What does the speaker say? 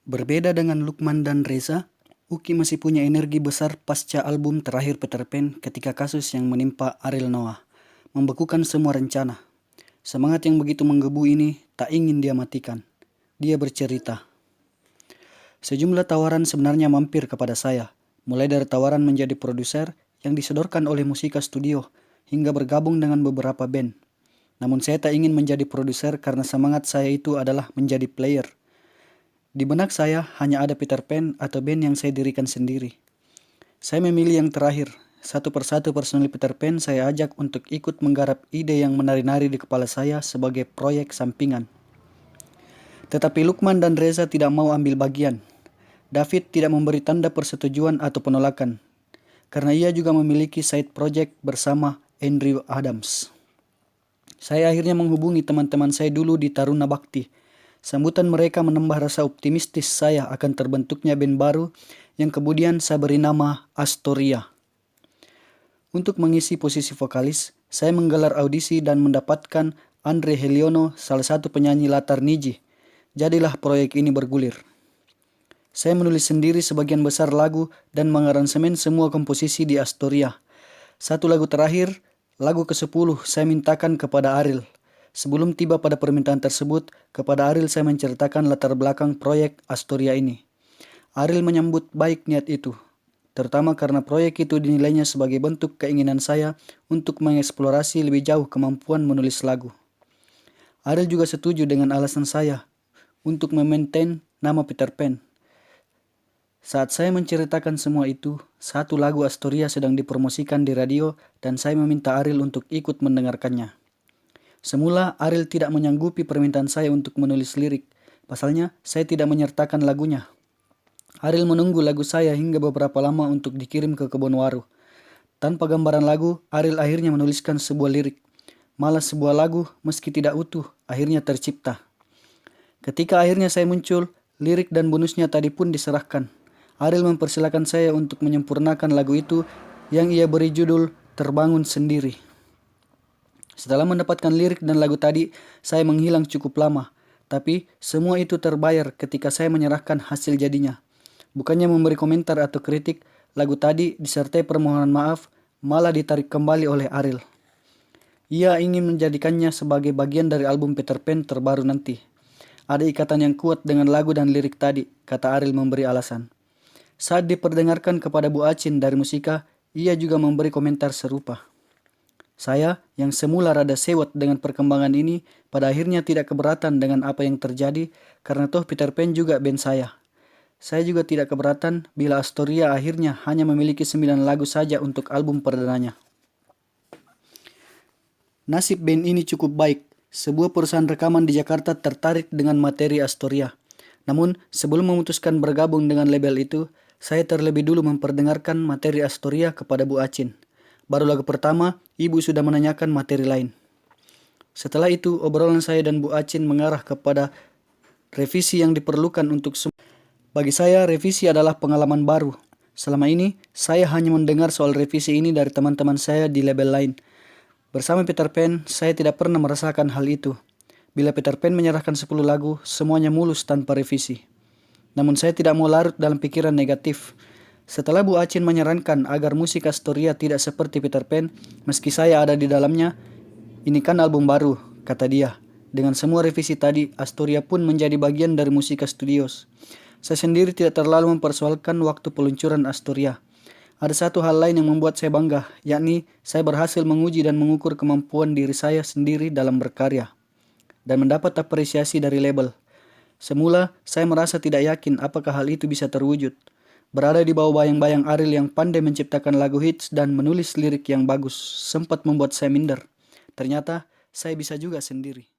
Berbeda dengan Lukman dan Reza, Uki masih punya energi besar pasca album terakhir Peter Pan ketika kasus yang menimpa Ariel Noah membekukan semua rencana. Semangat yang begitu menggebu ini tak ingin dia matikan. Dia bercerita, sejumlah tawaran sebenarnya mampir kepada saya, mulai dari tawaran menjadi produser yang disodorkan oleh Musika Studio hingga bergabung dengan beberapa band. Namun saya tak ingin menjadi produser karena semangat saya itu adalah menjadi player. Di benak saya hanya ada Peter Pan atau band yang saya dirikan sendiri. Saya memilih yang terakhir. Satu persatu personil Peter Pan saya ajak untuk ikut menggarap ide yang menari-nari di kepala saya sebagai proyek sampingan. Tetapi Lukman dan Reza tidak mau ambil bagian. David tidak memberi tanda persetujuan atau penolakan, karena ia juga memiliki side project bersama Andrew Adams. Saya akhirnya menghubungi teman-teman saya dulu di Taruna Bakti. Sambutan mereka menambah rasa optimistis saya akan terbentuknya band baru yang kemudian saya beri nama Astoria. Untuk mengisi posisi vokalis, saya menggelar audisi dan mendapatkan Andre Heliono, salah satu penyanyi latar Niji. Jadilah proyek ini bergulir. Saya menulis sendiri sebagian besar lagu dan mengaransemen semua komposisi di Astoria. Satu lagu terakhir, lagu ke-10, saya mintakan kepada Ariel. Sebelum tiba pada permintaan tersebut, kepada Ariel saya menceritakan latar belakang proyek Astoria ini. Ariel menyambut baik niat itu, terutama karena proyek itu dinilainya sebagai bentuk keinginan saya untuk mengeksplorasi lebih jauh kemampuan menulis lagu. Ariel juga setuju dengan alasan saya untuk memaintain nama Peter Pan. Saat saya menceritakan semua itu, satu lagu Astoria sedang dipromosikan di radio dan saya meminta Ariel untuk ikut mendengarkannya. Semula Ariel tidak menyanggupi permintaan saya untuk menulis lirik. Pasalnya, saya tidak menyertakan lagunya. Ariel menunggu lagu saya hingga beberapa lama untuk dikirim ke Kebon Waru. Tanpa gambaran lagu, Ariel akhirnya menuliskan sebuah lirik. Malah sebuah lagu, meski tidak utuh, akhirnya tercipta. Ketika akhirnya saya muncul, lirik dan bonusnya tadi pun diserahkan. Ariel mempersilahkan saya untuk menyempurnakan lagu itu yang ia beri judul Terbangun Sendiri. Setelah mendapatkan lirik dan lagu tadi, saya menghilang cukup lama. Tapi semua itu terbayar ketika saya menyerahkan hasil jadinya. Bukannya memberi komentar atau kritik, lagu tadi disertai permohonan maaf malah ditarik kembali oleh Ariel. Ia ingin menjadikannya sebagai bagian dari album Peter Pan terbaru nanti. Ada ikatan yang kuat dengan lagu dan lirik tadi, kata Ariel memberi alasan. Saat diperdengarkan kepada Bu Acin dari Musika, ia juga memberi komentar serupa. Saya, yang semula rada sewot dengan perkembangan ini, pada akhirnya tidak keberatan dengan apa yang terjadi, karena toh Peter Pan juga band saya. Saya juga tidak keberatan bila Astoria akhirnya hanya memiliki 9 lagu saja untuk album perdananya. Nasib band ini cukup baik. Sebuah perusahaan rekaman di Jakarta tertarik dengan materi Astoria. Namun, sebelum memutuskan bergabung dengan label itu, saya terlebih dulu memperdengarkan materi Astoria kepada Bu Acin. Baru lagu pertama, ibu sudah menanyakan materi lain. Setelah itu, obrolan saya dan Bu Acin mengarah kepada revisi yang diperlukan untuk semua. Bagi saya, revisi adalah pengalaman baru. Selama ini, saya hanya mendengar soal revisi ini dari teman-teman saya di label lain. Bersama Peter Pan, saya tidak pernah merasakan hal itu. Bila Peter Pan menyerahkan 10 lagu, semuanya mulus tanpa revisi. Namun saya tidak mau larut dalam pikiran negatif. Setelah Bu Acin menyarankan agar musik Astoria tidak seperti Peter Pan, meski saya ada di dalamnya, ini kan album baru, kata dia. Dengan semua revisi tadi, Astoria pun menjadi bagian dari Musika Studios. Saya sendiri tidak terlalu mempersoalkan waktu peluncuran Astoria. Ada satu hal lain yang membuat saya bangga, yakni saya berhasil menguji dan mengukur kemampuan diri saya sendiri dalam berkarya, dan mendapat apresiasi dari label. Semula, saya merasa tidak yakin apakah hal itu bisa terwujud. Berada di bawah bayang-bayang Ariel yang pandai menciptakan lagu hits dan menulis lirik yang bagus, sempat membuat saya minder. Ternyata, saya bisa juga sendiri.